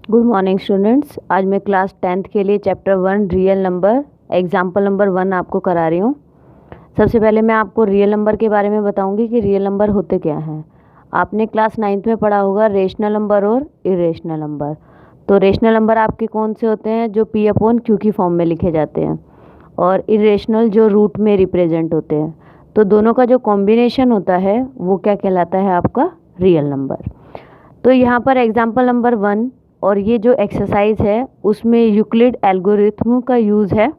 Good morning students. आज मैं class 10th के लिए chapter 1 real number example number 1 आपको करा रही हूँ। सबसे पहले मैं आपको रियल नंबर के बारे में बताऊंगी कि रियल नंबर होते क्या हैं। आपने क्लास 9th में पढ़ा होगा रेशनल नंबर और इरेशनल नंबर। तो रेशनल नंबर आपके कौन से होते हैं? जो P/Q की फॉर्म में लिखे जाते हैं, और इरेशनल जो रूट में रिप्रेजेंट होते हैं। तो दोनों का जो कॉम्बिनेशन होता है वो क्या कहलाता है? आपका रियल नंबर। तो यहाँ पर एग्जाम्पल नंबर 1 और ये जो एक्सरसाइज है उसमें यूक्लिड एल्गोरिथम का यूज़ है।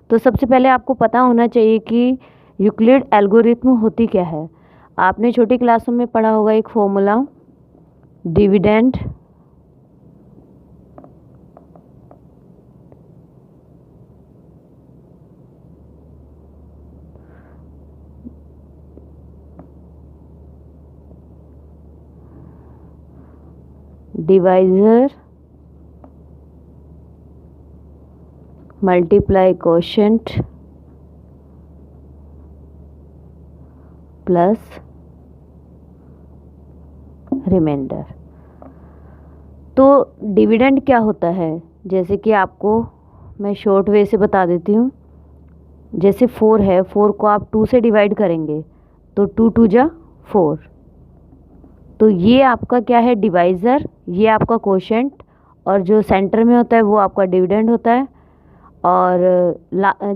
तो सबसे पहले आपको पता होना चाहिए कि यूक्लिड एल्गोरिथम होती क्या है। आपने छोटी क्लासों में पढ़ा होगा एक formula, dividend divisor multiply quotient plus remainder. तो डिविडेंड क्या होता है? जैसे कि आपको मैं शॉर्ट वे से बता देती हूँ। जैसे 4 है, 4 को आप 2 से डिवाइड करेंगे तो 2 2 जा 4। तो ये आपका क्या है? डिवाइज़र। ये आपका कोशेंट, और जो सेंटर में होता है वो आपका डिविडेंड होता है, और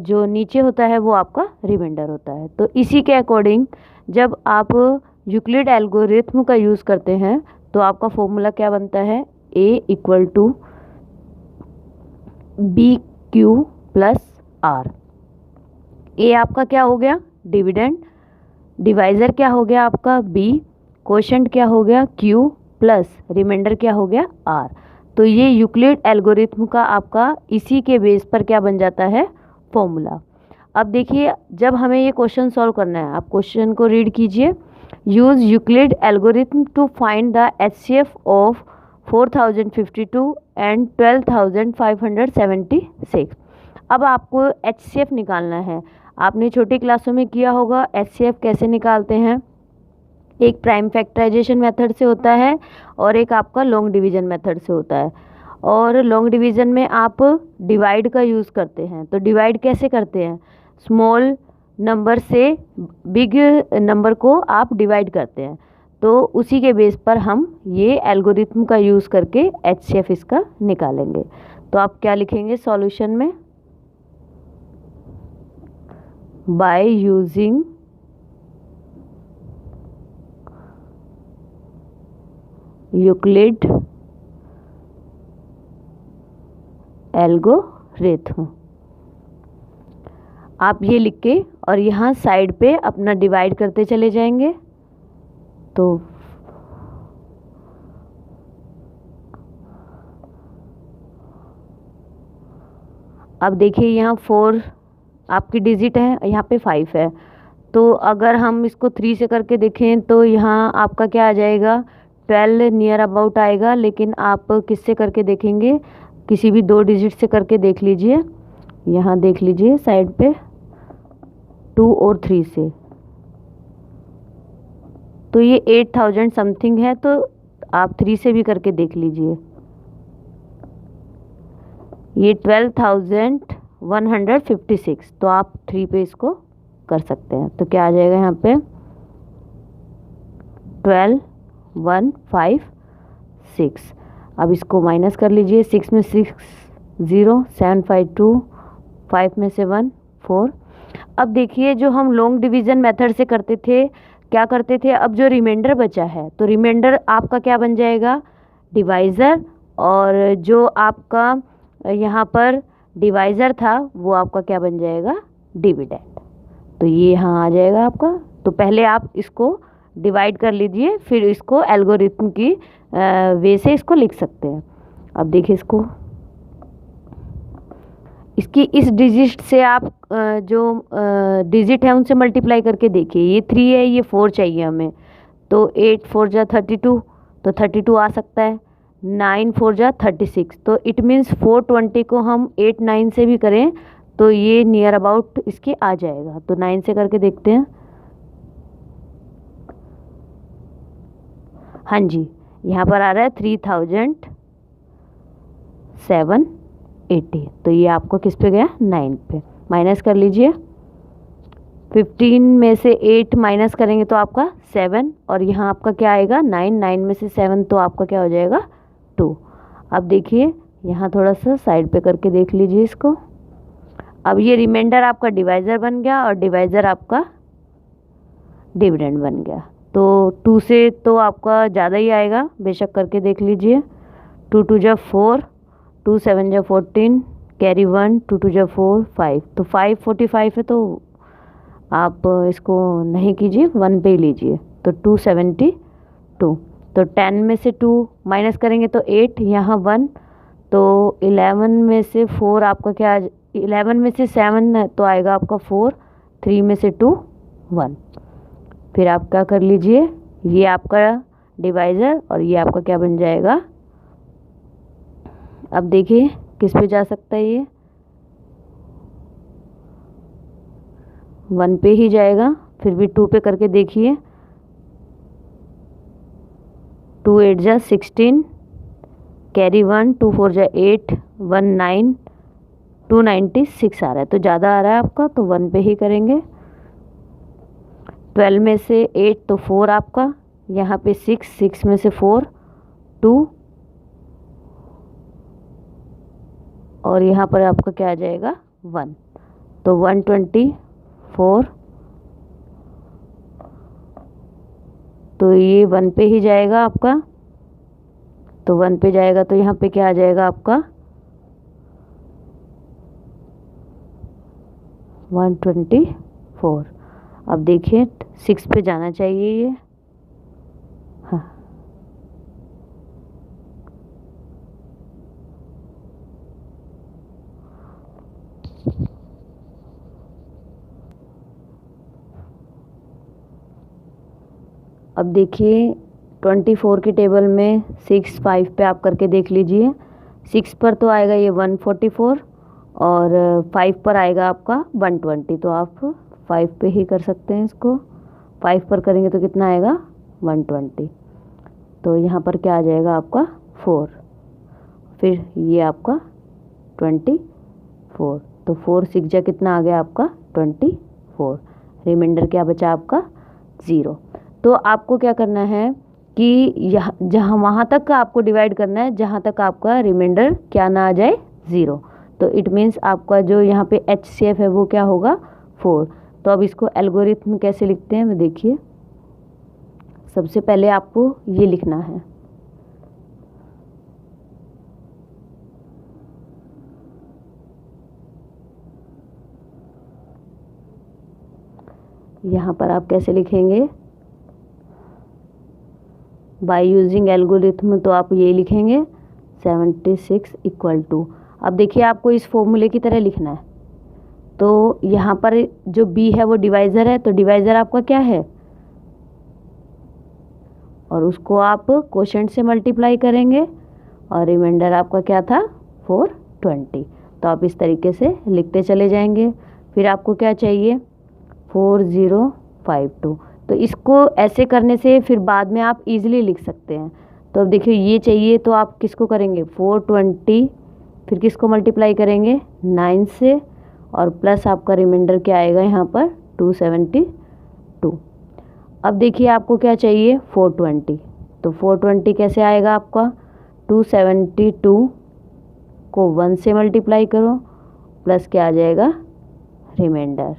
जो नीचे होता है वो आपका रिमाइंडर होता है। तो इसी के अकॉर्डिंग जब आप यूक्लिड एल्गोरिथम का यूज़ करते हैं तो आपका फॉर्मूला क्या बनता है? A = BQ + R। ए आपका क्या हो गया? डिविडेंड। डिवाइज़र क्या हो गया आपका? B। कोशेंट क्या हो गया? Q प्लस रिमाइंडर क्या हो गया? R। तो ये यूक्लिड एल्गोरिथम का आपका इसी के बेस पर क्या बन जाता है? फॉर्मूला। अब देखिए, जब हमें ये क्वेश्चन सॉल्व करना है, आप क्वेश्चन को रीड कीजिए। Use Euclid algorithm to find the HCF of 4052 and 12576। अब आपको HCF निकालना है। आपने छोटी क्लासों में किया होगा HCF कैसे निकालते हैं। एक प्राइम फैक्टराइजेशन मेथड से होता है और एक आपका लॉन्ग डिवीजन मेथड से होता है। और लॉन्ग डिवीजन में आप डिवाइड का यूज़ करते हैं। तो डिवाइड कैसे करते हैं? स्मॉल नंबर से बिग नंबर को आप डिवाइड करते हैं। तो उसी के बेस पर हम ये एल्गोरिथम का यूज़ करके HCF इसका निकालेंगे। तो आप क्या लिखेंगे सॉल्यूशन में? By using Euclid algorithm. आप ये लिख के और यहाँ साइड पे अपना डिवाइड करते चले जाएंगे। तो अब देखिए, यहाँ 4 आपकी डिजिट है, यहाँ पे 5 है। तो अगर हम इसको 3 से करके देखें तो यहाँ आपका क्या आ जाएगा? 12 नियर अबाउट आएगा। लेकिन आप किससे करके देखेंगे? किसी भी 2 डिजिट से करके देख लीजिए। यहाँ देख लीजिए साइड पे 2 और 3 से। तो ये 8000 समथिंग है, तो आप 3 से भी करके देख लीजिए। ये 12156। तो आप 3 पे इसको कर सकते हैं। तो क्या आ जाएगा यहाँ पे? 12156। अब इसको माइनस कर लीजिए। 6 में 6 0, 7 5 2, 5 में से 1 4। अब देखिए, जो हम लॉन्ग डिवीज़न मेथड से करते थे, क्या करते थे? अब जो रिमाइंडर बचा है तो रिमाइंडर आपका क्या बन जाएगा? डिवाइज़र। और जो आपका यहाँ पर डिवाइज़र था वो आपका क्या बन जाएगा? डिविडेंड। तो ये यहाँ आ जाएगा आपका। तो पहले आप इसको डिवाइड कर लीजिए, फिर इसको एल्गोरिथम की वे से इसको लिख सकते हैं। अब देखिए, इसको इसकी इस डिजिट से आप जो डिजिट है उनसे मल्टीप्लाई करके देखिए। ये 3 है, ये 4 चाहिए हमें। तो 8 4 जा 32, तो 32 आ सकता है। 9 4 जा 36, तो इट मीन्स 420 को हम 8 9 से भी करें तो ये नियर अबाउट इसके आ जाएगा। तो 9 से करके देखते हैं। हाँ जी, यहाँ पर आ रहा है 3000 780। तो ये आपको किस पे गया, 9 पे। माइनस कर लीजिए, 15 में से 8 माइनस करेंगे तो आपका 7, और यहाँ आपका क्या आएगा 9, 9 में से 7 तो आपका क्या हो जाएगा 2। अब देखिए यहाँ थोड़ा सा साइड पे करके देख लीजिए इसको। अब ये रिमाइंडर आपका डिवाइज़र बन गया और डिवाइज़र आपका डिविडेंड बन गया। तो 2 से तो आपका ज़्यादा ही आएगा, बेशक करके देख लीजिए। 2 2 जा 4, 2 7 जा 14, कैरी 1, 2 2 जा 4, 5, तो 545 है, तो आप इसको नहीं कीजिए, 1 पे ही लीजिए। तो 272, तो 10 में से 2 माइनस करेंगे तो 8, यहाँ 1, तो 11 में से 4 आपका क्या, 11 में से 7 तो आएगा आपका 4, 3 में से 2 1। फिर आप क्या कर लीजिए, ये आपका डिवाइज़र और ये आपका क्या बन जाएगा। अब देखिए किस पे जा सकता है, ये 1 पे ही जाएगा। फिर भी 2 पे करके देखिए, 2 8 जा 16, कैरी 1, 2 4 जा 8, 1 9, 296 आ रहा है, तो ज़्यादा आ रहा है आपका, तो 1 पे ही करेंगे। 12 में से 8 तो 4 आपका, यहाँ पे 6, 6 में से 4 2, और यहाँ पर आपका क्या आ जाएगा 1, तो 124, तो ये 1 पे ही जाएगा आपका। तो 1 पे जाएगा तो यहाँ पे क्या आ जाएगा आपका 124। अब देखिए 6 पे जाना चाहिए ये, हाँ अब देखिए 24 की टेबल में 6 5 पे आप करके देख लीजिए। 6 पर तो आएगा ये 144 और 5 पर आएगा आपका 120, तो आप 5 पे ही कर सकते हैं इसको। 5 पर करेंगे तो कितना आएगा 120, तो यहाँ पर क्या आ जाएगा आपका 4, फिर ये आपका 24, तो 4 6 जा कितना आ गया आपका 24, रिमाइंडर क्या बचा आपका 0। तो आपको क्या करना है कि यहाँ जहाँ वहाँ तक का आपको डिवाइड करना है जहाँ तक आपका रिमाइंडर क्या ना आ जाए 0। तो इट मीन्स आपका जो यहाँ पे HCF है वो क्या होगा 4। तो अब इसको एल्गोरिथम कैसे लिखते हैं, देखिए सबसे पहले आपको ये लिखना है, यहाँ पर आप कैसे लिखेंगे बाय यूजिंग एल्गोरिथम, तो आप ये लिखेंगे 76 इक्वल टू। अब देखिए आपको इस फॉर्मूले की तरह लिखना है। तो यहाँ पर जो B है वो डिवाइज़र है, तो डिवाइज़र आपका क्या है और उसको आप कोशेंट से मल्टीप्लाई करेंगे और रिमाइंडर आपका क्या था 420। तो आप इस तरीके से लिखते चले जाएंगे। फिर आपको क्या चाहिए 4052, तो इसको ऐसे करने से फिर बाद में आप इजीली लिख सकते हैं। तो अब देखिए ये चाहिए तो आप किसको करेंगे 420, फिर किसको मल्टीप्लाई करेंगे 9 से, और प्लस आपका रिमाइंडर क्या आएगा यहाँ पर 272। अब देखिए आपको क्या चाहिए 420, तो 420 कैसे आएगा आपका 272 को 1 से मल्टीप्लाई करो, प्लस क्या आ जाएगा रिमाइंडर।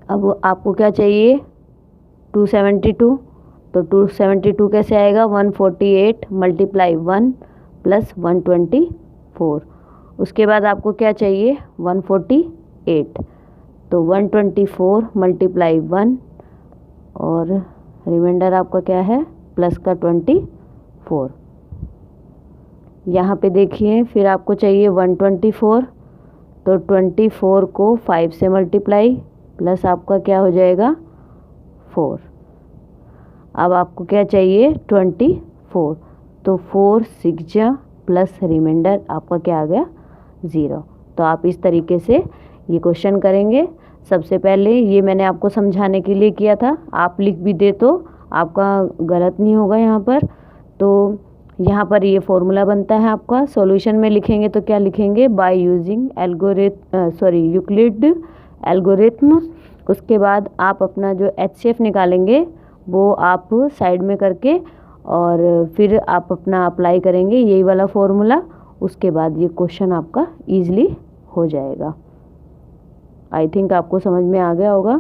अब आपको क्या चाहिए 272, तो 272 कैसे आएगा 148 मल्टीप्लाई 1 प्लस 124। उसके बाद आपको क्या चाहिए 148, तो 124 मल्टीप्लाई 1 और रिमाइंडर आपका क्या है प्लस का 24। यहाँ पे देखिए फिर आपको चाहिए 124, तो 24 को 5 से मल्टीप्लाई प्लस आपका क्या हो जाएगा 4। अब आपको क्या चाहिए 24, तो 4 6 जा प्लस रिमाइंडर आपका क्या आ गया 0। तो आप इस तरीके से ये क्वेश्चन करेंगे। सबसे पहले ये मैंने आपको समझाने के लिए किया था, आप लिख भी दे तो आपका गलत नहीं होगा यहाँ पर। तो यहाँ पर ये फॉर्मूला बनता है आपका। सॉल्यूशन में लिखेंगे तो क्या लिखेंगे, बाय यूजिंग यूक्लिड एल्गोरिथम। उसके बाद आप अपना जो HCF निकालेंगे वो आप साइड में करके और फिर आप अपना अप्लाई करेंगे यही वाला फॉर्मूला। उसके बाद ये क्वेश्चन आपका ईजिली हो जाएगा। आई थिंक आपको समझ में आ गया होगा।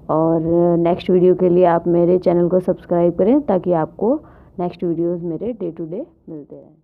और नेक्स्ट वीडियो के लिए आप मेरे चैनल को सब्सक्राइब करें ताकि आपको नेक्स्ट वीडियोस मेरे डे टू डे मिलते रहें।